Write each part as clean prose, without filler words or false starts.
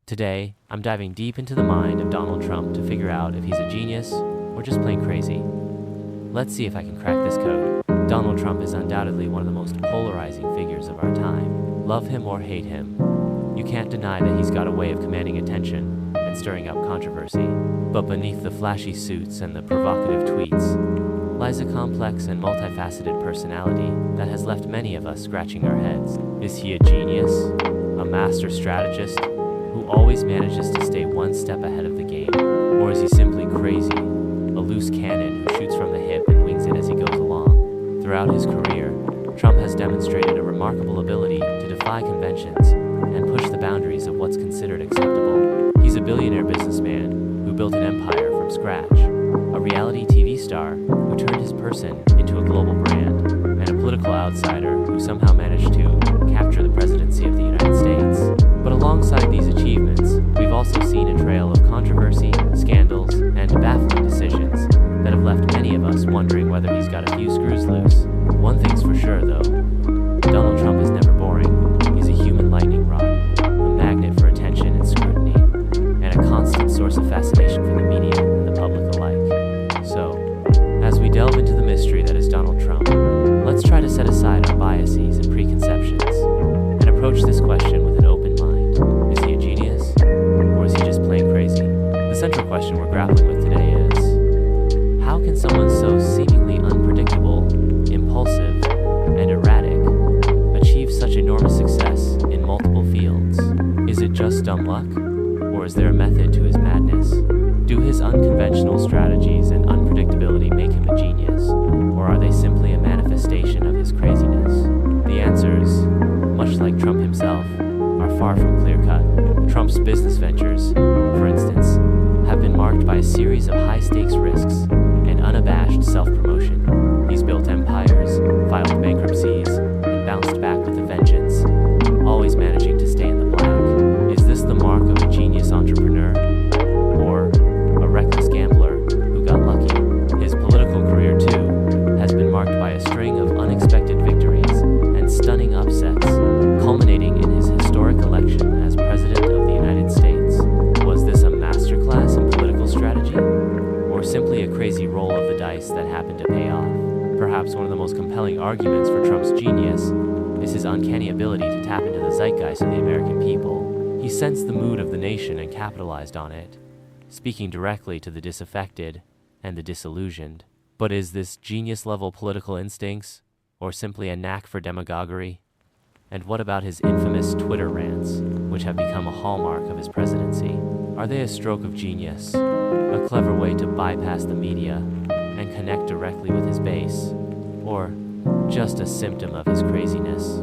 Today, I'm diving deep into the mind of Donald Trump to figure out if he's a genius or just plain crazy. Let's see if I can crack this code. Donald Trump is undoubtedly one of the most polarizing figures of our time. Love him or hate him, you can't deny that he's got a way of commanding attention and stirring up controversy. But beneath the flashy suits and the provocative tweets lies a complex and multifaceted personality that has left many of us scratching our heads. Is he a genius? A master strategist who always manages to stay one step ahead of the game? Or is he simply crazy, a loose cannon who shoots from the hip and wings it as he goes along? Throughout his career, Trump has demonstrated a remarkable ability to defy conventions and push the boundaries of what's considered acceptable. He's a billionaire businessman who built an empire from scratch, a reality TV star who turned his person into a global brand, and a political outsider who somehow managed to capture the presidency of the United States. But alongside these achievements, we've also seen a trail of controversy, scandals, and baffling decisions that have left many of us wondering whether he's got a few screws loose. One thing's for sure, though, Donald Trump is never boring. He's a human lightning rod, a magnet for attention and scrutiny, and a constant source of fascination for the media and the public alike. So, as we delve into the mystery that is Donald Trump, let's try to set aside our biases and preconceptions and approach this question with an open mind. Is he a genius, or is he just plain crazy? The central question we're grappling with today is, how can someone so seemingly unpredictable, impulsive, and erratic achieve such enormous success in multiple fields? Is it just dumb luck, or is there a method to his madness? Do his unconventional strategies and unpredictability make him a genius, or are they simply a manifestation of his craziness? The answers, much like Trump himself, are far from clear-cut. Trump's business ventures, for instance, have been marked by a series of high-stakes risks and unabashed self-promotion. He's built empires, filed bankruptcies, and bounced back with a vengeance, always managing to stay in the black. Is this the mark of a genius entrepreneur, or a reckless gambler who got lucky? His political career, too, has been marked by a string of unexpected victories and stunning upsets, culminating in his historic election as President of the United States. Was this a masterclass in political strategy, or simply a crazy roll of the dice that happened to pay off? Perhaps one of the most compelling arguments for Trump's genius is his uncanny ability to tap into the zeitgeist of the American people. He sensed the mood of the nation and capitalized on it, speaking directly to the disaffected and the disillusioned. But is this genius-level political instincts, or simply a knack for demagoguery? And what about his infamous Twitter rants, which have become a hallmark of his presidency? Are they a stroke of genius, a clever way to bypass the media and connect directly with his base, or just a symptom of his craziness?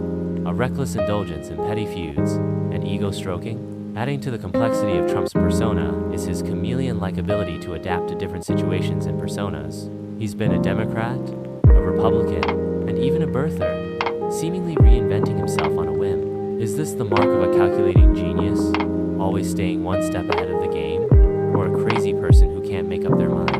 A reckless indulgence in petty feuds and ego-stroking? Adding to the complexity of Trump's persona is his chameleon-like ability to adapt to different situations and personas. He's been a Democrat, a Republican, and even a birther, seemingly reinventing himself on a whim. Is this the mark of a calculating genius, always staying one step ahead of the game, or a crazy person who can't make up their mind?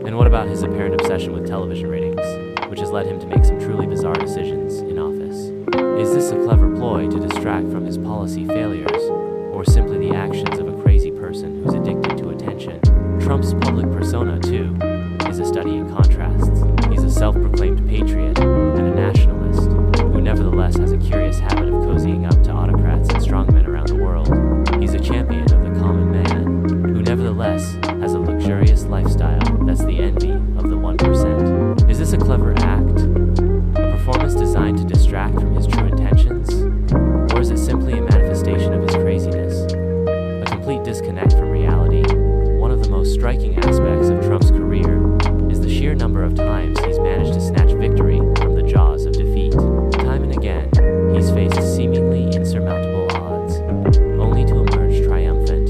And what about his apparent obsession with television ratings, which has led him to make some truly bizarre decisions in office? Is this a clever ploy to distract from his policy failures, or simply the actions of a crazy person who's addicted to attention? Trump's public persona, too, is a study in contrasts. He's a self-proclaimed patriot and a nationalist who nevertheless has a curious habit of cozying up to autocrats and strongmen around the world. He's a champion of the common man who nevertheless has a luxurious lifestyle that's the envy of the 1%. Is this a clever act? A performance designed to distract from his true intentions? Or is it simply a manifestation of his craziness? A complete disconnect from reality. One of the most striking aspects of Trump's career is the sheer number of times he's managed to snatch victory from the jaws of defeat. Time and again, he's faced seemingly insurmountable odds, only to emerge triumphant,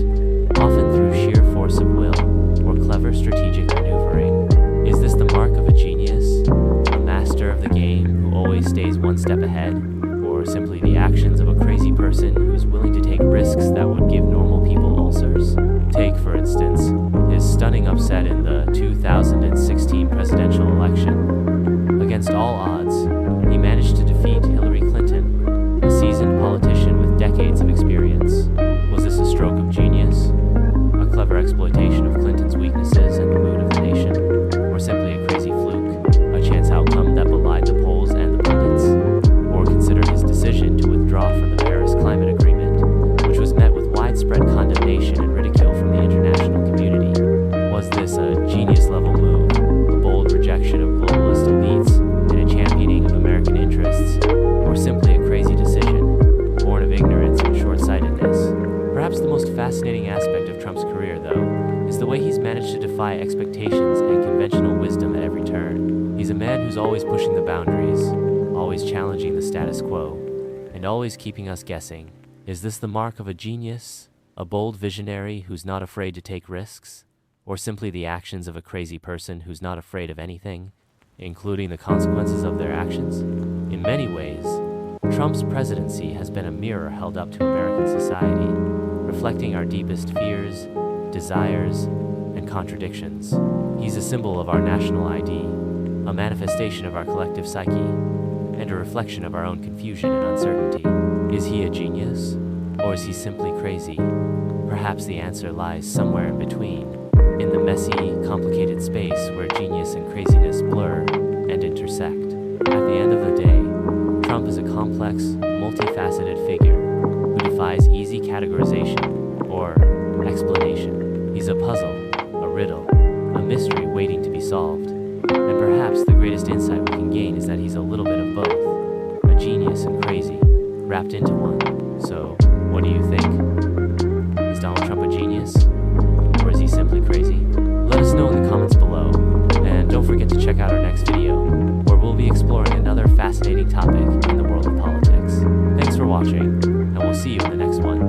often through sheer force of will or clever strategic maneuvering. Is this the mark of a genius, a master of the game who always stays one step ahead, or simply the actions of a crazy person who's willing to take risks that would give normal people ulcers? Take, for instance, his stunning upset in the 2016 presidential election. Against all odds, he managed to defeat Hillary Clinton, a seasoned politician with decades of experience. Was this a stroke of genius? condemnation and ridicule from the international community. Was this a genius-level move, a bold rejection of globalist elites, and a championing of American interests, or simply a crazy decision, born of ignorance and short-sightedness? Perhaps the most fascinating aspect of Trump's career, though, is the way he's managed to defy expectations and conventional wisdom at every turn. He's a man who's always pushing the boundaries, always challenging the status quo, and always keeping us guessing. Is this the mark of a genius, a bold visionary who's not afraid to take risks, or simply the actions of a crazy person who's not afraid of anything, including the consequences of their actions? In many ways, Trump's presidency has been a mirror held up to American society, reflecting our deepest fears, desires, and contradictions. He's a symbol of our national ID, a manifestation of our collective psyche, and a reflection of our own confusion and uncertainty. Is he a genius, or is he simply crazy? Perhaps the answer lies somewhere in between, in the messy, complicated space where genius and craziness blur and intersect. At the end of the day, Trump is a complex, multifaceted figure who defies easy categorization or explanation. He's a puzzle, a riddle, a mystery waiting to be solved. And perhaps the greatest insight we can gain is that he's a little bit of both, a genius and crazy, wrapped into one. So, what do you think? Is Donald Trump a genius? Or is he simply crazy? Let us know in the comments below. And don't forget to check out our next video, where we'll be exploring another fascinating topic in the world of politics. Thanks for watching, and we'll see you in the next one.